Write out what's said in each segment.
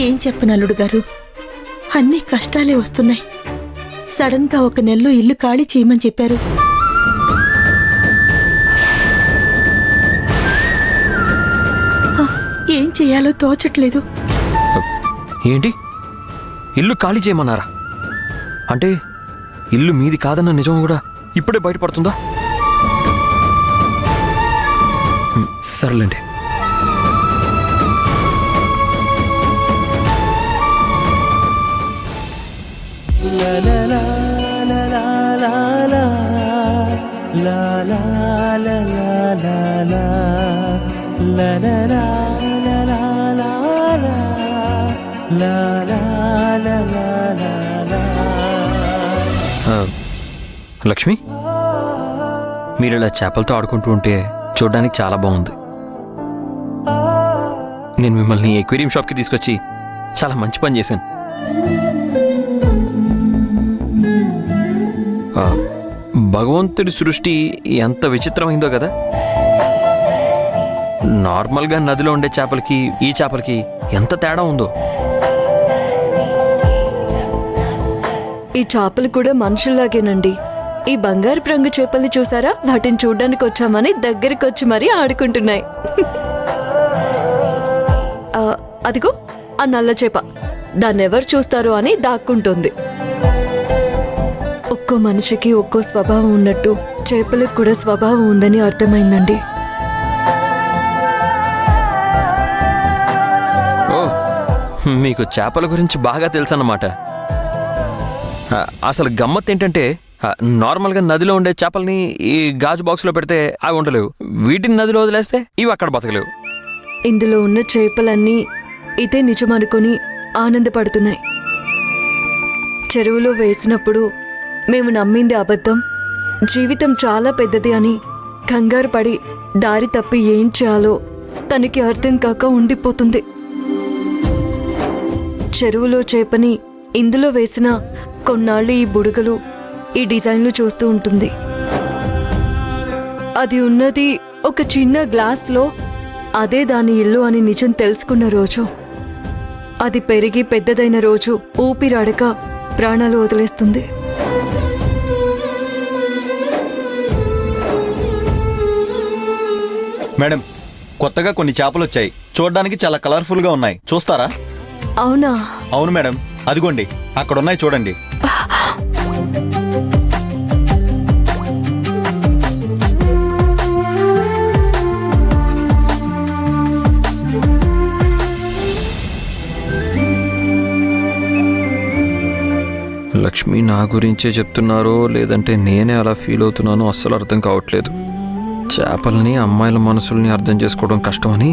ఏం చెప్పను అల్లుడు గారు, అన్ని కష్టాలే వస్తున్నాయి. సడన్ గా 1 నెలలో ఇల్లు ఖాళీ చేయమని చెప్పారు. ఏం చేయాలో తోచట్లేదు. ఏంటి, ఇల్లు ఖాళీ చేయమన్నారా? అంటే ఇల్లు మీది కాదన్న నిజం కూడా ఇప్పుడే బయటపడుతుందా? సర్లేండి. లక్ష్మి, మీరు ఇలా చేపలతో ఆడుకుంటూ ఉంటే చూడడానికి చాలా బాగుంది. నేను మిమ్మల్ని ఎక్వేరియం షాప్కి తీసుకొచ్చి చాలా మంచి పని చేశాను. భగవంతుడి సృష్టి ఎంత విచిత్రమైందో కదా. నార్మల్గా నదిలో ఉండే చేపలకి ఈ చేపలకి ఎంత తేడా ఉందో. ఈ చేపలు కూడా మనుషుల్లాగేనండి. ఈ బంగారు రంగు చేపల్ని చూసారా? వాటిని చూడ్డానికి వచ్చామని దగ్గరికి వచ్చి మరీ ఆడుకుంటున్నాయి. అదిగో ఆ నల్ల చేప, దాన్నెవరు చూస్తారో అని దాక్కుంటుంది. ఒక్కో మనిషికి ఒక్కో స్వభావం ఉన్నట్టు చేపలకు కూడా స్వభావం ఉందని అర్థమైందండి. ఓ, మీకు చేపల గురించి బాగా తెలుసన్నమాట. అసలు గమ్మత్ ఏంటంటే, నార్మల్గా నదిలో ఉండే చేపల్ని ఈ గాజు బాక్స్లో పెడితే అవి ఉండలేవు. వీటిని నదిలో వదిలేస్తే ఇవి అక్కడ బతకలేవు. ఇందులో ఉన్న చేపలన్నీ ఇదే నిజమనుకొని ఆనందపడుతున్నాయి. చెరువులో వేసినప్పుడు మేము నమ్మింది అబద్ధం, జీవితం చాలా పెద్దది అని కంగారు పడి దారి తప్పి ఏం చేయాలో తనకి అర్థం కాక ఉండిపోతుంది. చెరువులో చేపని ఇందులో వేసిన కొన్నాళ్ళు ఈ బుడగలు, ఈ డిజైన్లు చూస్తూ ఉంటుంది. అది ఉన్నది ఒక చిన్న గ్లాస్లో, అదే దాని ఇల్లు అని నిజం తెలుసుకున్న రోజు, అది పెరిగి పెద్దదైన రోజు ఊపిరాడక ప్రాణాలు వదిలేస్తుంది. మేడం, కొత్తగా కొన్ని చేపలు వచ్చాయి. చూడడానికి చాలా కలర్ఫుల్ గా ఉన్నాయి. చూస్తారా? అవునా? అవును మేడం, అదిగోండి అక్కడ ఉన్నాయి, చూడండి. లక్ష్మి నా గురించే చెప్తున్నారో లేదంటే నేనే అలా ఫీల్ అవుతున్నానో అస్సలు అర్థం కావట్లేదు. చేపల్ని, అమ్మాయిల మనసుల్ని అర్థం చేసుకోవడం కష్టమని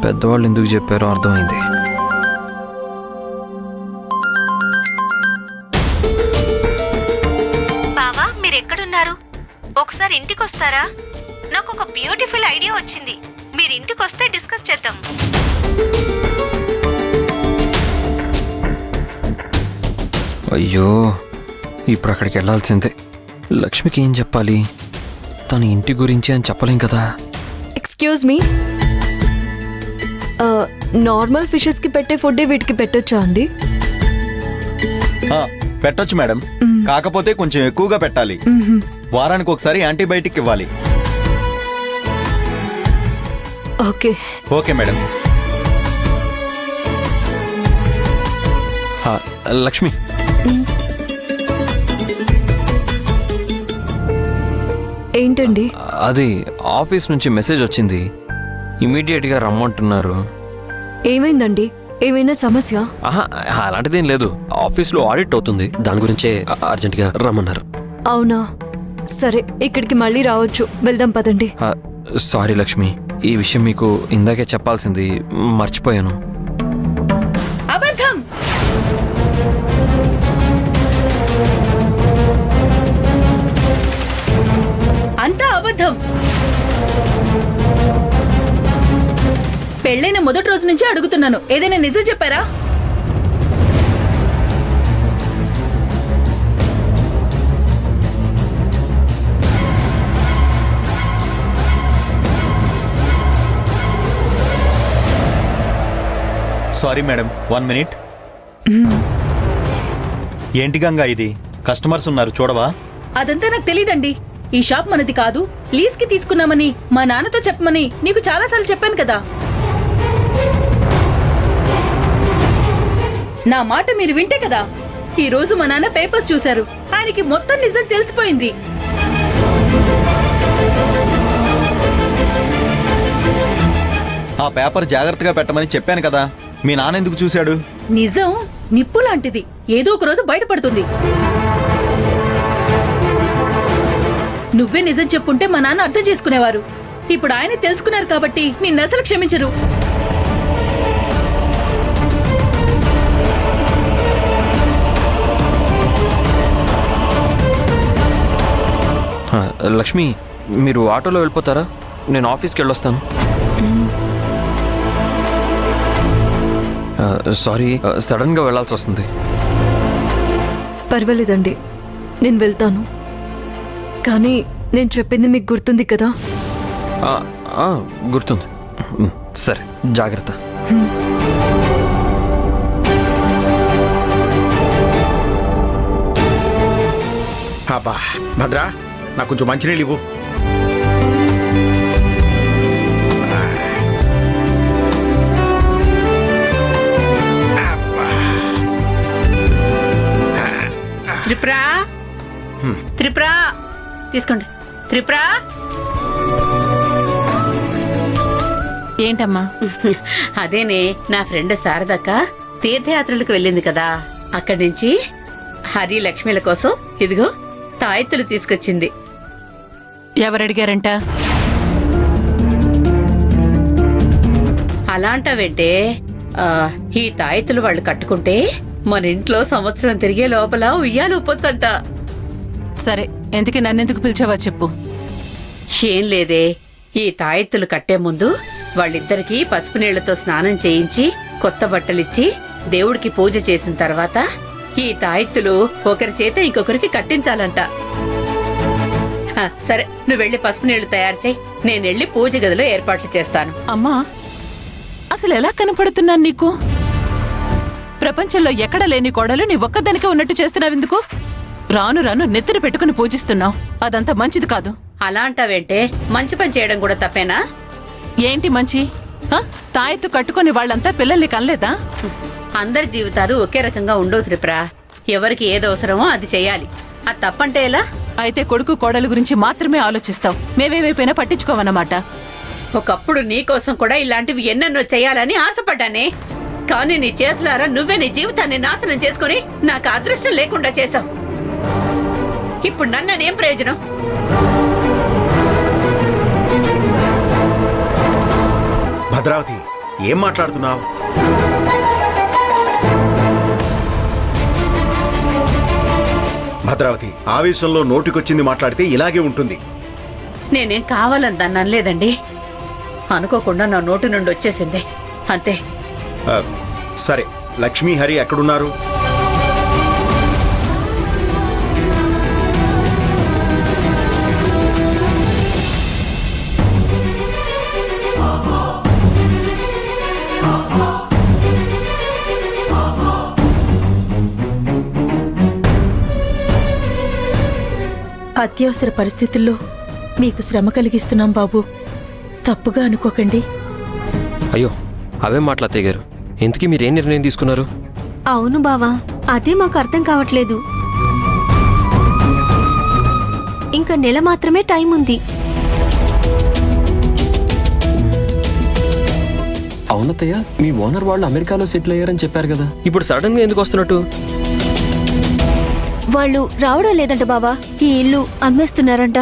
పెద్దవాళ్ళు ఎందుకు చెప్పారో అర్థమైంది. బావా, మీరెక్కడున్నారు? ఒకసారి ఇంటికొస్తారా? నాకు ఒక బ్యూటిఫుల్ ఐడియా వచ్చింది. మీరు ఇంటికొస్తే డిస్కస్ చేద్దాం. అయ్యో, ఇప్పుడు అక్కడికి వెళ్ళాల్సిందే. లక్ష్మికి ఏం చెప్పాలి? తన ఇంటి గురించి అని చెప్పలేం కదా. ఎక్స్క్యూజ్ మీ, నార్మల్ ఫిషెస్ కి పెట్టే ఫుడ్ వీటికి పెట్టొచ్చా అండి? పెట్టొచ్చు మేడం, కాకపోతే కొంచెం ఎక్కువగా పెట్టాలి. వారానికి ఒకసారి యాంటీబయాటిక్ ఇవ్వాలి. Okay okay madam. లక్ష్మి, ఏంటండి? అది ఆఫీస్ నుంచి మెసేజ్ వచ్చింది, ఇమీడియట్గా రమ్మంటున్నారు. ఏమైందండి? ఏమైనా సమస్య? అలాంటిదేం లేదు. ఆఫీస్లో ఆడిట్ అవుతుంది, దాని గురించే అర్జెంట్గా రమ్మన్నారు. అవునా? సరే, ఇక్కడికి మళ్ళీ రావచ్చు. వెళ్దాం పదండి. సారీ లక్ష్మి, ఈ విషయం మీకు ఇందాకే చెప్పాల్సింది, మర్చిపోయాను. అబద్ధం! అంతా అబద్ధం. పెళ్ళైన మొదటి రోజు నుంచి అడుగుతున్నాను, ఏదైనా నిజం చెప్పారా? Sorry madam, 1 minute. ఏంటి గంగా ఇది? కస్టమర్స్ ఉన్నారు చూడవా? అదంతా నాకు తెలీదండి. ఈ షాప్ మనది కాదు, లీజ్కి తీసుకున్నామని మా నాన్నతో చెప్పమని నీకు చాలాసార్లు చెప్పాను కదా. నా మాట మీరు వింటే కదా. ఈ రోజు మా నాన్న పేపర్స్ చూశారు, ఆయనకి మొత్తం నిజం తెలిసిపోయింది. ఆ పేపర్ జాగ్రత్తగా పెట్టమని చెప్పాను కదా, మీ నాన్న ఎందుకు చూశాడు? నిజం నిప్పు లాంటిది, ఏదో ఒక రోజు బయటపడుతుంది. నువ్వే నిజం చెప్పుంటే మా నాన్న అర్థం చేసుకునేవారు. ఇప్పుడు ఆయన తెలుసుకున్నారు కాబట్టి నిన్నసలు క్షమించరు. లక్ష్మి, మీరు ఆటోలో వెళ్ళిపోతారా? నేను ఆఫీస్కి వెళ్ళొస్తాను. సారీ, సడన్గా వెళ్ళాల్సి వస్తుంది. పర్వాలేదండి, నేను వెళ్తాను. కానీ నేను చెప్పింది మీకు గుర్తుంది కదా? గుర్తుంది. సరే, జాగ్రత్త. అబ్బా భద్రా, నాకు కొంచెం మంచినీళ్ళు ఇవ్వు. త్రిపురా, త్రిపురా తీసుకోండి. త్రిపురా, ఏంటమ్మా? అదేనే నా ఫ్రెండ్ శారదక్క తీర్థయాత్రలకు వెళ్ళింది కదా, అక్కడి నుంచి హరి లక్ష్మిల కోసం ఇదిగో తాయెత్తులు తీసుకొచ్చింది. ఎవరడిగారంట? అలాంటవేంటే ఈ తాయెత్తులు వాళ్ళు కట్టుకుంటే మన ఇంట్లో సంవత్సరం తిరిగే లోపల ఉయ్యాలు ఒప్పొచ్చంట. సరే, ఎందుకు నన్నెందుకు పిలిచావా చెప్పు. ఏం లేదే, ఈ తాయెత్తులు కట్టే ముందు వాళ్ళిద్దరికీ పసుపు నీళ్లతో స్నానం చేయించి కొత్త బట్టలిచ్చి దేవుడికి పూజ చేసిన తర్వాత ఈ తాయెత్తులు ఒకరి చేత ఇంకొకరికి కట్టించాలంట. సరే, నువ్వు వెళ్ళి పసుపు నీళ్లు తయారు చేయి, నేను వెళ్ళి పూజ గదిలో ఏర్పాట్లు చేస్తాను. అమ్మా, అసలు ఎలా కనపడుతున్నాను నీకు? ప్రపంచంలో ఎక్కడ లేని కోడలు నీ ఒక్కదానికే ఉన్నట్టు చేస్తున్నావెందుకు? రాను రాను నెత్తిన పెట్టుకుని పూజిస్తున్నావు. అదంతా మంచిది కాదు. అలా అంటావేంటే, మంచి పని చేయడం కూడా తప్పేనా? ఏంటి మంచి? తాయెత్తు కట్టుకుని వాళ్ళంతా పిల్లల్ని కనలేదా? అందరి జీవితాలు ఒకే రకంగా ఉండవు త్రిపుర. ఎవరికి ఏది అవసరమో అది చెయ్యాలి. అది తప్పంటే ఎలా? అయితే కొడుకు కోడలు గురించి మాత్రమే ఆలోచిస్తావు, మేమేమైపోయినా పట్టించుకోవన్నమాట. ఒకప్పుడు నీకోసం కూడా ఇలాంటివి ఎన్నెన్నో చెయ్యాలని ఆశపడ్డానే. కానీ నీ చేతులారా నువ్వే నీ జీవితాన్ని నాశనం చేసుకుని నాకు అదృష్టం లేకుండా చేశావు. ఇప్పుడు నన్నేం ప్రయోజనం? భద్రావతి, ఏం మాట్లాడుతున్నావు? భద్రావతి, ఆవేశంలో నోటికొచ్చింది మాట్లాడితే ఇలాగే ఉంటుంది. నేనేం కావాలని దాన్ని అనలేదండి. అనుకోకుండా నా నోటి నుండి వచ్చేసింది అంతే. సరే, లక్ష్మీ హరి ఎక్కడున్నారు? అత్యవసర పరిస్థితుల్లో మీకు శ్రమ కలిగిస్తున్నాం బాబు, తప్పుగా అనుకోకండి. అయ్యో, అవేం మాట్లాడతాయి గారు. ఇంతకీ మీరేం నిర్ణయం తీసుకున్నారు? అవును బావా, అదే మాకు అర్థం కావట్లేదు. ఇంకా నెల మాత్రమే టైం ఉంది. అవునత్తయ్య, మీ ఓనర్ వాళ్ళు అమెరికాలో సెటిల్ అయ్యారని చెప్పారు కదా, ఇప్పుడు సడన్ గా ఎందుకు వస్తున్నట్టు? వాళ్ళు రావడం లేదంట బావా, ఈ ఇల్లు అమ్మేస్తున్నారంట.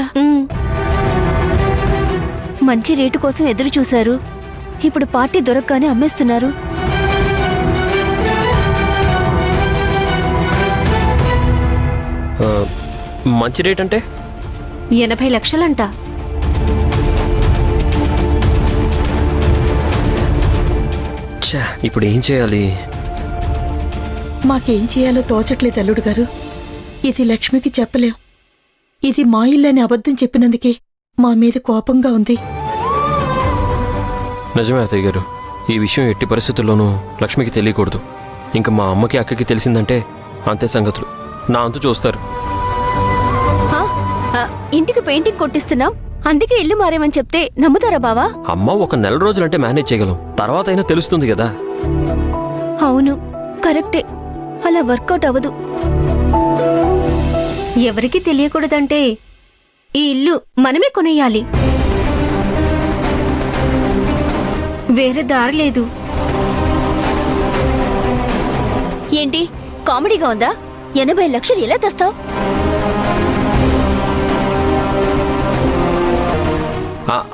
మంచి రేటు కోసం ఎదురు చూశారు, ఇప్పుడు పార్టీ దొరకగానే అమ్మేస్తున్నారు. మంచి రేట్ అంటే 80 లక్షలంట. ఇప్పుడు ఏం చేయాలి? మాకేం చేయాలో తోచట్లేదు అల్లుడు గారు. ఇది లక్ష్మికి చెప్పలేం. ఇది మా ఇల్లని అబద్ధం చెప్పినందుకే మా మీద కోపంగా ఉంది. నిజమే అత్తయ్య గారు, ఈ విషయం ఎట్టి పరిస్థితుల్లోనూ లక్ష్మికి తెలియకూడదు. ఇంకా మా అమ్మకి అక్కకి తెలిసిందంటే అంతే సంగతులు. నా అంతు చూస్తారు. హా? ఇంటికి పెయింటింగ్ కొట్టిస్తున్నాం, అందుకే ఇల్లు మారేమని చెప్తే నమ్ముతారా బావా? అమ్మ ఒక నెల రోజులంటే మేనేజ్ చేయగలం, తర్వాత అయినా తెలుస్తుంది కదా. అవును, కరెక్టే. అలా వర్కౌట్ అవ్వదు. ఎవరికి తెలియకూడదంటే ఈ ఇల్లు మనమే కొనేయాలి. వేరే దారి లేదు. ఏంటి కామెడీగా ఉందా? 80 లక్షలు ఎలా తెస్తావు?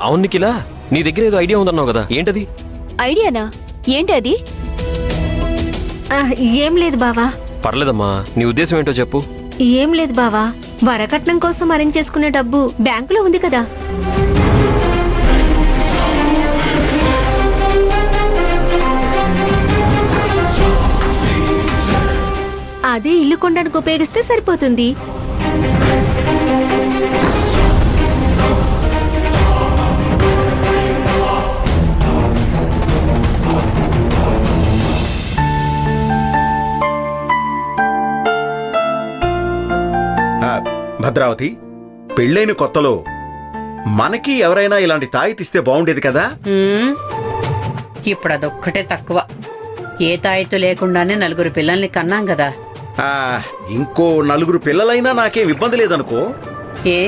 అవును నిఖిలా, నీ దగ్గర ఏదో ఐడియా ఉందన్నావు కదా, ఏంటది? ఐడియానా? ఏంటి అది? ఏం లేదు బావా. పర్లేదమ్మా, నీ ఉద్దేశం ఏంటో చెప్పు. ఏం లేదు బావా, వరకట్నం కోసం అరేంజ్ చేసుకునే డబ్బు బ్యాంకులో ఉంది కదా. అదే ఇల్లు కొనడానికి ఉపయోగిస్తే సరిపోతుంది. భద్రావతి, పెళ్ళైన కొత్తలో మనకి ఎవరైనా ఇలాంటి తాయితిస్తే బాగుండేది కదా. ఇప్పుడు అదొక్కటే తక్కువ. ఏ తాయితు లేకుండానే 4 పిల్లల్ని కన్నాం కదా. ఇంకో 4 పిల్లలైనా నాకేం ఇబ్బంది లేదనుకో. ఏ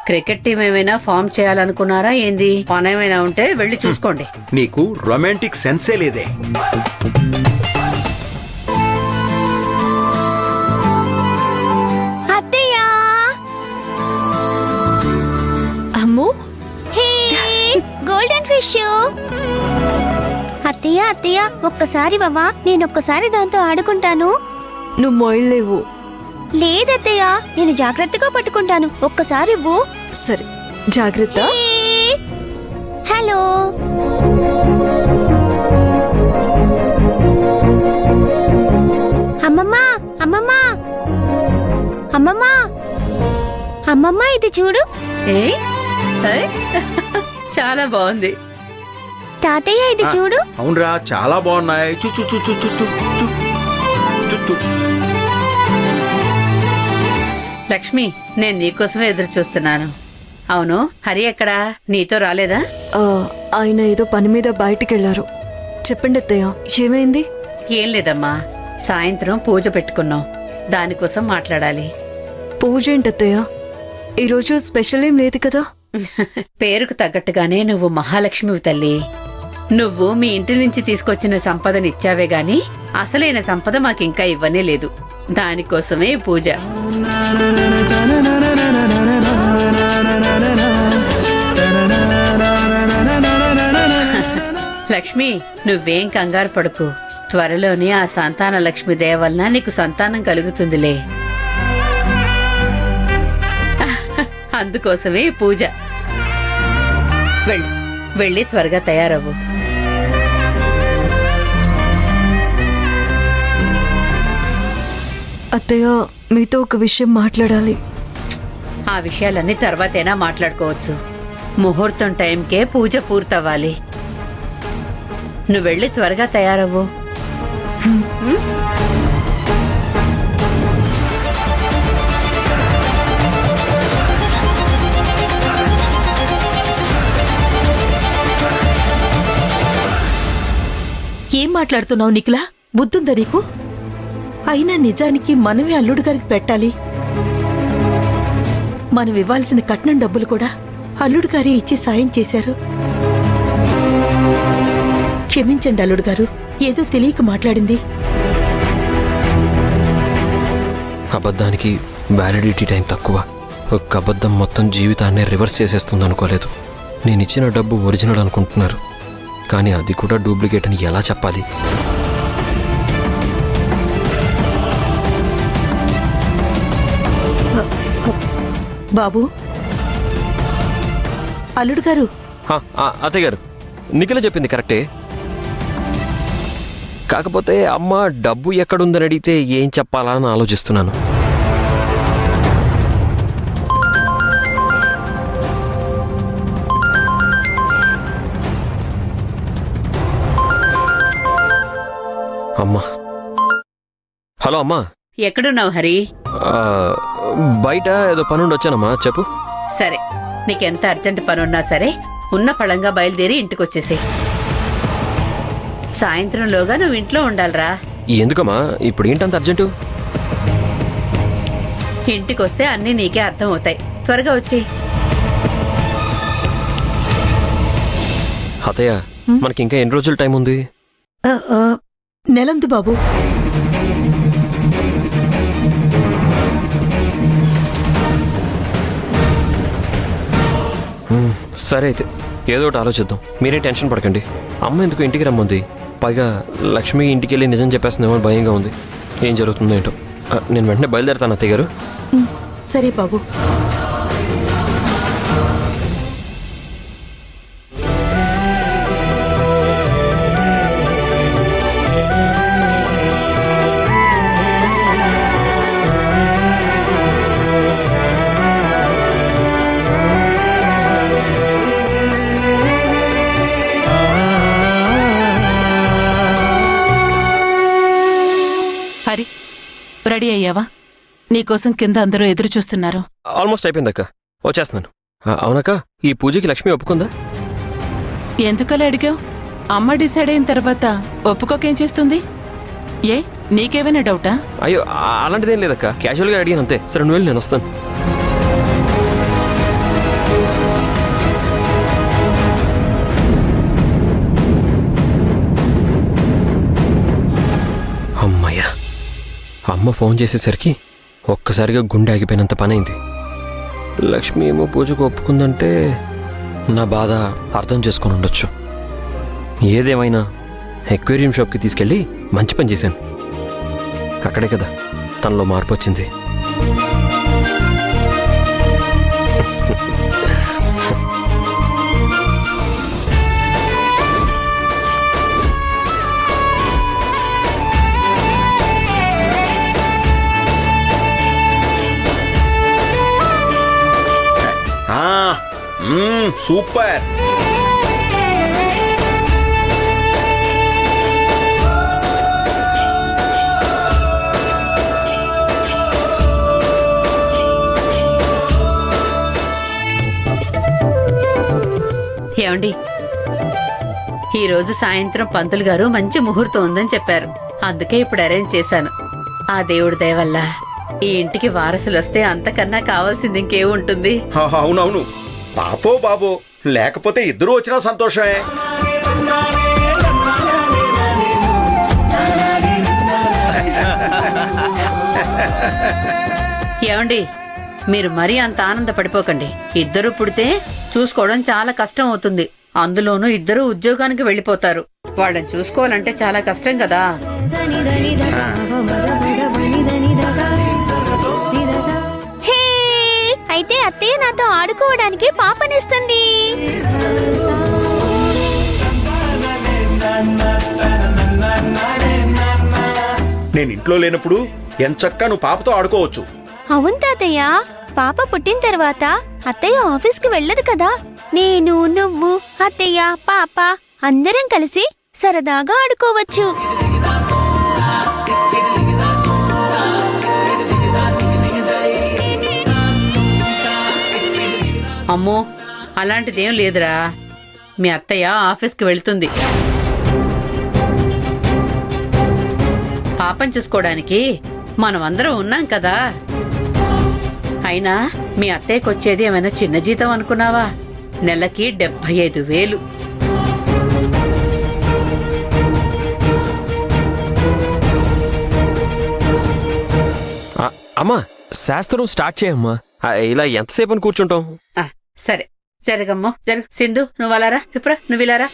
క్రికెట్ టీం ఏమైనా ఫామ్ చేయాలనుకున్నారా ఏంది? పని ఏమైనా ఉంటే వెళ్ళి చూసుకోండి. నీకు రొమాంటిక్ సెన్సే లేదే. అమ్మో, గోల్డెన్ ఫిష్. అత్తయ్య అత్తయ్య, ఒక్కసారి బావా, నేనొక్కసారి దాంతో ఆడుకుంటాను. నువ్వు మొయ్యలేవు. లేదత్తయ్య, నేను జాగ్రత్తగా పట్టుకుంటాను. ఒక్కసారి ఇవ్వు. సరే, జాగ్రత్త. హలో. అమ్మమ్మా అమ్మమ్మా అమ్మమ్మా అమ్మమ్మా, ఇది చూడు. ఏ చాలా బాగుంది. తాతయ్య, ఇది చూడు. అవునరా, చాలా బాగున్నాయి. లక్ష్మి, నేను నీకోసమే ఎదురు చూస్తున్నాను. అవును, హరి ఎక్కడా? నీతో రాలేదా? ఆయన ఏదో పని మీద బయటికెళ్లారు. చెప్పండి అత్తయ్య, ఏమైంది? ఏం లేదమ్మా, సాయంత్రం పూజ పెట్టుకున్నాం, దానికోసం మాట్లాడాలి. పూజ ఏంటత్తయ్య? ఈరోజు స్పెషల్ ఏం లేదు కదా. పేరుకు తగ్గట్టుగానే నువ్వు మహాలక్ష్మివి తల్లి. నువ్వు మీ ఇంటి నుంచి తీసుకొచ్చిన సంపదనిచ్చావే గాని అసలైన సంపద మాకింకా ఇవ్వనే లేదు. దానికోసమే పూజ. లక్ష్మి, నువ్వేం కంగారు పడుకు. త్వరలోనే ఆ సంతాన లక్ష్మి దయ వలన నీకు సంతానం కలుగుతుందిలే. అందుకోసమే పూజ. వెళ్ళి త్వరగా తయారవ్వు. అత్తయ్య, మీతో ఒక విషయం మాట్లాడాలి. ఆ విషయాలన్నీ తర్వాతైనా మాట్లాడుకోవచ్చు. ముహూర్తం టైంకే పూజ పూర్తవ్వాలి. నువ్వు వెళ్ళి త్వరగా తయారవ్వు. ఏం మాట్లాడుతున్నావు నిఖిలా? బుద్ధుందా నీకు? అయినా నిజానికి మనమే అల్లుడు గారికి పెట్టాలి. మనం ఇవ్వాల్సిన కట్నం డబ్బులు కూడా అల్లుడు గారే ఇచ్చి సాయం చేశారు. క్షమించండి అల్లుడు గారు, ఏదో తెలియక మాట్లాడింది. అబద్ధానికి వ్యాలిడిటీ టైం తక్కువ. ఒక్క అబద్ధం మొత్తం జీవితాన్నే రివర్స్ చేసేస్తుంది అనుకోలేదు. నేనిచ్చిన డబ్బు ఒరిజినల్ అనుకుంటున్నారు, కానీ అది కూడా డూప్లికేట్ అని ఎలా చెప్పాలి? బాబు, అల్లుడు గారు. అత్తయ్య గారు, నిఖిల చెప్పింది కరెక్టే. కాకపోతే అమ్మ డబ్బు ఎక్కడుందని అడిగితే ఏం చెప్పాలా అని ఆలోచిస్తున్నాను. అమ్మా. హలో అమ్మా. ఎక్కడున్నావు హరి? ఆ, బయట ఏదో పనుండి వచ్చానమ్మా, చెప్పు. సరే, నీకెంత అర్జెంట్ పనున్నా సరే ఉన్న పళంగా బయలుదేరి ఇంటికొచ్చేసి సాయంత్రంలోగా నువ్వు ఇంట్లో ఉండాలిరా. ఎందుకమ్మా ఇప్పుడు ఏంటంత అర్జెంటు? ఇంటికొస్తే అన్నీ నీకే అర్థం అవుతాయి. త్వరగా వచ్చి. అతయ్య, మనకి ఇంకా ఎన్ని రోజులు టైం ఉంది? నెలందు బాబు. సరే అయితే ఏదో ఒకటి ఆలోచిద్దాం. మీరే టెన్షన్ పడకండి. అమ్మ ఎందుకు ఇంటికి రమ్మంది? పైగా లక్ష్మి ఇంటికి వెళ్ళి నిజం చెప్పేస్తుందేమో భయంగా ఉంది. ఏం జరుగుతుందో ఏంటో. నేను వెంటనే బయలుదేరుతాను అత్తయ్య గారు. సరే బాబు. హరి, రెడీ అయ్యావా? నీకోసం కింద అందరూ ఎదురు చూస్తున్నారు. ఆల్మోస్ట్ అయిపోయిందక్క, వచ్చేస్తున్నాను. అవునక్క, ఈ పూజకి లక్ష్మి ఒప్పుకుందా? ఎందుకలా అడిగావు? అమ్మ డిసైడ్ అయిన తర్వాత ఒప్పుకోకేం చేస్తుంది? ఏ, నీకేమైనా డౌటా? అయ్యో అలాంటిదేం లేదక్క, క్యాజువల్గా అడిగాను అంతే. సరే నువ్వు వెళ్ళి, నేను వస్తాను. అమ్మయ్యా, అమ్మ ఫోన్ చేసేసరికి ఒక్కసారిగా గుండె ఆగిపోయినంత పనైంది. లక్ష్మి ఏమో పూజకు ఒప్పుకుందంటే నా బాధ అర్థం చేసుకొని ఉండొచ్చు. ఏదేమైనా ఎక్వేరియం షాప్కి తీసుకెళ్ళి మంచి పని చేశాను. అక్కడే కదా తనలో మార్పు వచ్చింది. సూపర్. ఏమండి, ఈరోజు సాయంత్రం పంతులు గారు మంచి ముహూర్తం ఉందని చెప్పారు. అందుకే ఇప్పుడు అరేంజ్ చేశాను. ఆ దేవుడి దయ వల్ల ఈ ఇంటికి వారసులు వస్తే అంతకన్నా కావాల్సింది ఇంకేముంటుంది? అవునవును, పాపో బాబో, లేకపోతే ఇద్దరు వచ్చినా సంతోషమే. ఏమండి, మీరు మరీ అంత ఆనందపడిపోకండి. ఇద్దరు పుడితే చూసుకోవడం చాలా కష్టం అవుతుంది. అందులోనూ ఇద్దరు ఉద్యోగానికి వెళ్ళిపోతారు. వాళ్ళని చూసుకోవాలంటే చాలా కష్టం కదా. హే, అయితే అత్తయ్య నాతో ఆడుకోవడానికి పాపనిస్తుంది. నేను ఇంట్లో లేనప్పుడు ఎంచక్కా నువ్వు పాపతో ఆడుకోవచ్చు. అవును తాతయ్య, పాప పుట్టిన తర్వాత అత్తయ్య ఆఫీస్కి వెళ్ళదు కదా. నేను, నువ్వు, అత్తయ్య, పాప అందరం కలిసి సరదాగా ఆడుకోవచ్చు. అమ్మో, అలాంటిదేం లేదురా. మీ అత్తయ్య ఆఫీస్కి వెళ్తుంది. పాపం చూసుకోవడానికి మనం అందరం ఉన్నాం కదా. అయినా మీ అత్తయ్యకి వచ్చేది ఏమైనా చిన్న జీతం అనుకున్నావా? నెలకి 75,000. అమ్మా, శాస్త్రం స్టార్ట్ చేయమ్మా. ఇలా ఎంతసేపు అని కూర్చుంటాం? సరే, జరగమ్మో జరగ. సింధు, నువ్వు అలారా. చెప్పురా, నువ్వు ఇలారా.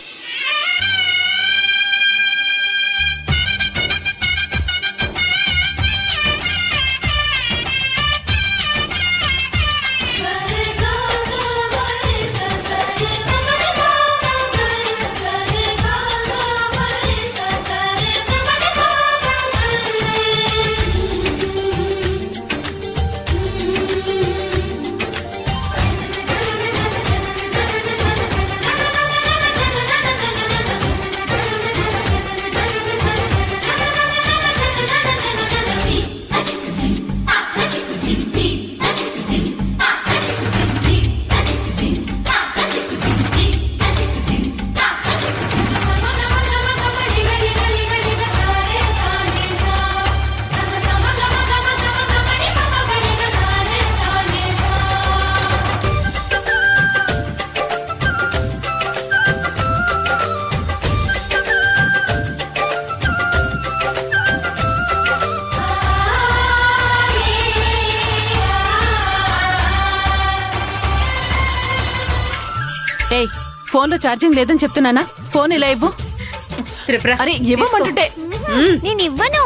ఏయ్ ఫోన్లో ఛార్జింగ్ లేదని చెప్తున్నానా? ఫోన్ ఇలా ఇవ్వు. త్రిపుర అరే ఇవ్వమంటుంటే. నేను ఇవ్వను.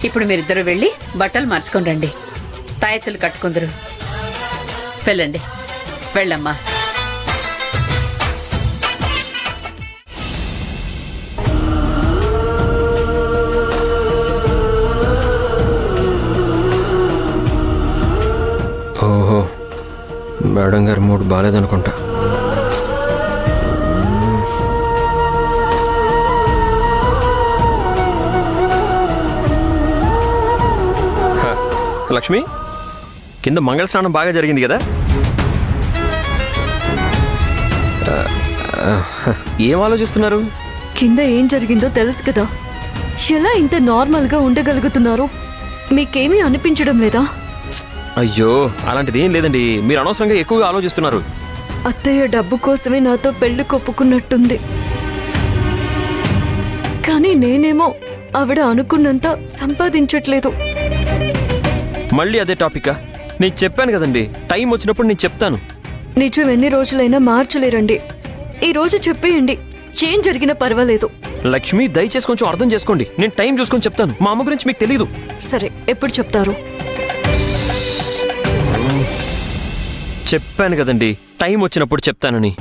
ఇప్పుడు మీరిద్దరు వెళ్ళి బట్టలు మార్చుకొని రండి. తాయెత్తులు కట్టుకుందరు. వెళ్ళండి, వెళ్ళమ్మా. ఓహో, మేడం గారి మూడు బాగాలేదనుకుంటా. లక్ష్మి, కింద మంగళ స్నానం బాగా జరిగింది కదా? ఏం ఆలోచిస్తున్నారు? కింద ఏం జరిగిందో తెలుసు కదా. ఎలా ఇంత నార్మల్గా ఉండగలుగుతున్నారు? మీకేమీ అనిపించడం లేదా? అయ్యో, అలాంటిది ఏం లేదండి. మీరు అనవసరంగా ఎక్కువగా ఆలోచిస్తున్నారు. అత్తయ్య డబ్బు కోసమే నాతో పెళ్లి కొప్పుకున్నట్టుంది. కానీ నేనేమో ఆవిడ అనుకున్నంత సంపాదించట్లేదు. మళ్ళీ అదే టాపికా? నేను చెప్పాను కదండి, టైం వచ్చినప్పుడు నేను చెప్తాను. నిజం ఎన్ని రోజులైనా మార్చలేరండి. ఈ రోజు చెప్పేయండి, ఏం జరిగినా పర్వాలేదు. లక్ష్మి, దయచేసి కొంచెం అర్థం చేసుకోండి. నేను టైం చూసుకొని చెప్తాను. మా అమ్మ గురించి మీకు తెలీదు. సరే, ఎప్పుడు చెప్తారు? చెప్పాను కదండి, టైం వచ్చినప్పుడు చెప్తానని.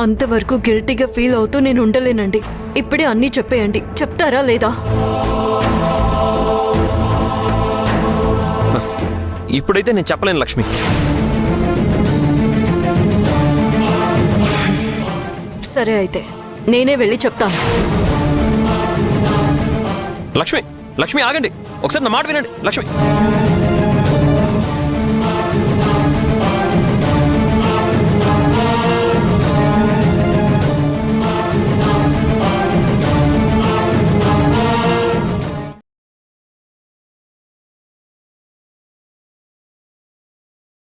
అంతవరకు గిల్టీగా ఫీల్ అవుతూ నేను ఉండలేనండి. ఇప్పుడే అన్నీ చెప్పేయండి. చెప్తారా లేదా? ఇప్పుడైతే నేను చెప్పలేను లక్ష్మి. సరే అయితే నేనే వెళ్ళి చెప్తాను. లక్ష్మి, లక్ష్మి ఆగండి, ఒకసారి నా మాట వినండి. లక్ష్మి